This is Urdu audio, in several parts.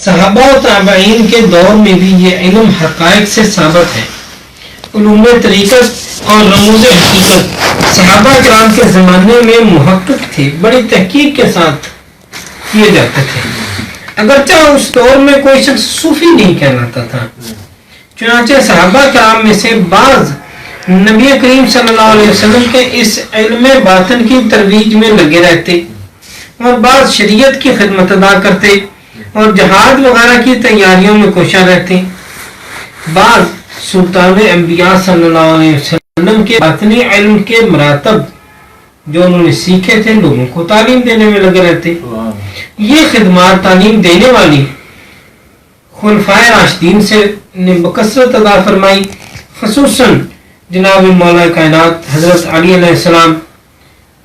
صحابہ و تابعین کے دور میں بھی یہ علم حقائق سے ثابت ہے. علوم طریقت اور رموز حقیقت صحابہ کرام کے زمانے میں محقق تھے، بڑی تحقیق کے ساتھ کیے جاتے تھے. اگرچہ اس دور میں کوئی شخص صوفی نہیں کہلاتا تھا، چنانچہ صحابہ کرام میں سے بعض نبی کریم صلی اللہ علیہ وسلم کے اس علم باطن کی ترویج میں لگے رہتے اور بعض شریعت کی خدمت ادا کرتے اور جہاد وغیرہ کی تیاریوں میں کوشاں رہتے. بعض سلطان انبیاء صلی اللہ علیہ وسلم کے باطنی علم کے مراتب جو انہوں نے سیکھے تھے لوگوں کو تعلیم دینے میں لگے رہتے. یہ خدمات تعلیم دینے والی خلفائے راشدین سے نے بکثرت ادا فرمائی، خصوصاً جناب مولا کائنات حضرت علی علیہ السلام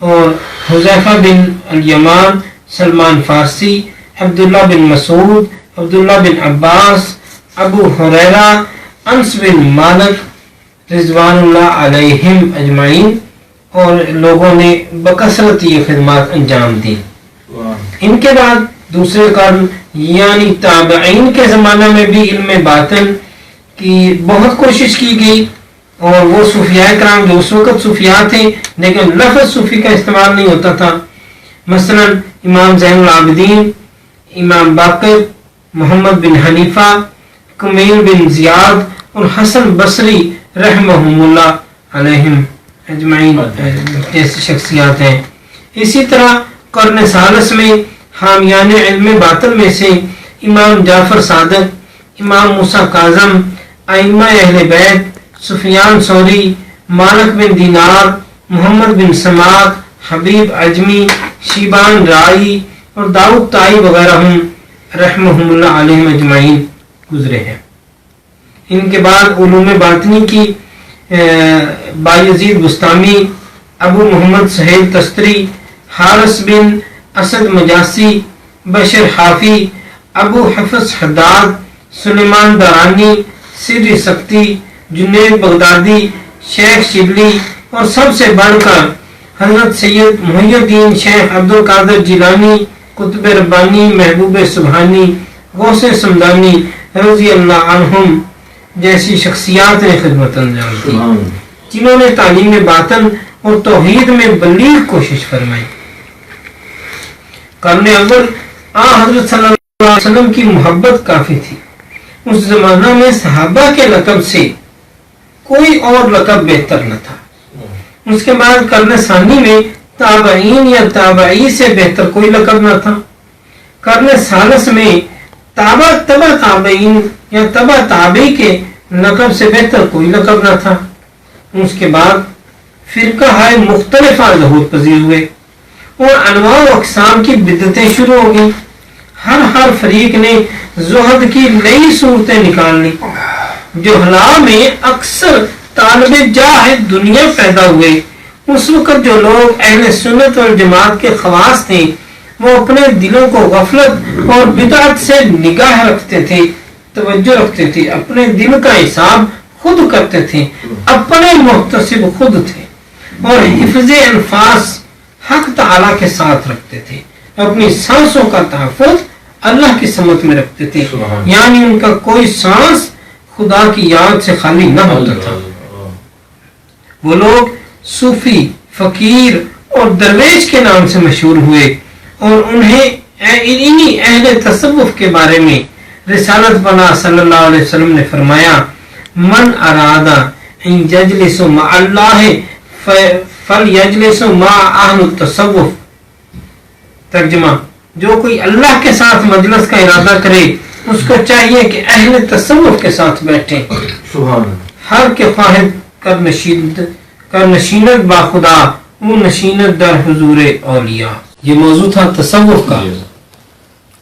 اور حذیفہ بن الیمان، سلمان فارسی، عبداللہ بن مسعود، عبداللہ بن عباس، ابو ہریرہ، انس بن مالک رضوان اللہ علیہم اجمعین، اور لوگوں نے بکثرت یہ خدمات انجام دی. ان کے بعد دوسرے قرن یعنی تابعین کے زمانہ میں بھی علم باطن کی بہت کوشش کی گئی، اور وہ صوفیاء کرام جو اس وقت صوفیاء تھے لیکن لفظ صوفی کا استعمال نہیں ہوتا تھا، مثلا امام زین العابدین، امام باقر، محمد بن حنیفہ، کمیل بن زیاد اور حسن بصری رحمہم اللہ علیہم اجمعین جیسی شخصیات ہیں. اسی طرح قرن ثالث میں حامیان علم باطن میں سے امام جعفر صادق، امام موسیٰ کاظم، ائمہ اہل بیت، سفیان ثوری، مالک بن دینار، محمد بن سماک، حبیب عجمی، شیبان رائی اور داؤد طائی وغیرہ رحمہم اللہ علیہم اجمعین گزرے ہیں. ان کے بعد علوم باطنی کی بایزید بستامی، ابو محمد سہیل تستری، حارث بن اسد مجاسی، بشر حافی، ابو حفظ حداد، سلیمان دارانی، سری سکتی، جنید بغدادی، شیخ شبلی اور سب سے بڑھ کر حضرت سید محی الدین شیخ عبد القادر جیلانی، قطب ربانی، محبوب سبحانی، غوث سمدانی رضی اللہ عنہم جیسی شخصیات نے خدمت انجام دی، جنہوں نے تعلیم باطن اور توحید میں بلیغ کوشش فرمائی. قرن اول حضرت صلی اللہ علیہ وسلم کی محبت کافی تھی. اس زمانہ میں صحابہ کے لقب سے کوئی اور لقب بہتر نہ تھا. اس کے بعد قرن ثانی میں تابعین یا تابعی سے بہتر کوئی لقب نہ تھا. قرن ثالث میں تابع تابعین یا تبع تابعی کے لقب سے بہتر کوئی لقب نہ تھا. اس کے بعد فرقہ مختلفہ ظہور پذیر ہوئے اور انواع و اقسام کی بدعتیں شروع ہو گئیں. ہر فریق نے زہد کی نئی صورتیں نکال لی. جہلا میں اکثر طالب جاہ دنیا پیدا ہوئے. اس وقت جو لوگ اہل سنت اور جماعت کے خواص تھے وہ اپنے دلوں کو غفلت اور بدعت سے نگاہ رکھتے تھے، توجہ رکھتے تھے، اپنے دل کا حساب خود کرتے تھے، اپنے محتسب خود تھے اور حفظ انفاس حق تعالیٰ کے ساتھ رکھتے تھے. اپنی سانسوں کا تحفظ اللہ کی سمت میں رکھتے تھے، یعنی ان کا کوئی سانس خدا کی یاد سے خالی نہ ہوتا تھا. وہ لوگ صوفی، فقیر اور درویش کے نام سے مشہور ہوئے اور انہیں انہی اہل تصوف کے بارے میں رسالت بنا صلی اللہ علیہ وسلم نے فرمایا من ارادہ ان یجلس مع اللہ فلیجلس مع اہل التصوف. ترجمہ: جو کوئی اللہ کے ساتھ مجلس کا ارادہ کرے اس کو چاہیے کہ اہل تصوف کے ساتھ بیٹھے. ہر کے خواہد کر نشینت با خدا وہ نشینت در حضور اولیاء. یہ موضوع تھا تصوف کا.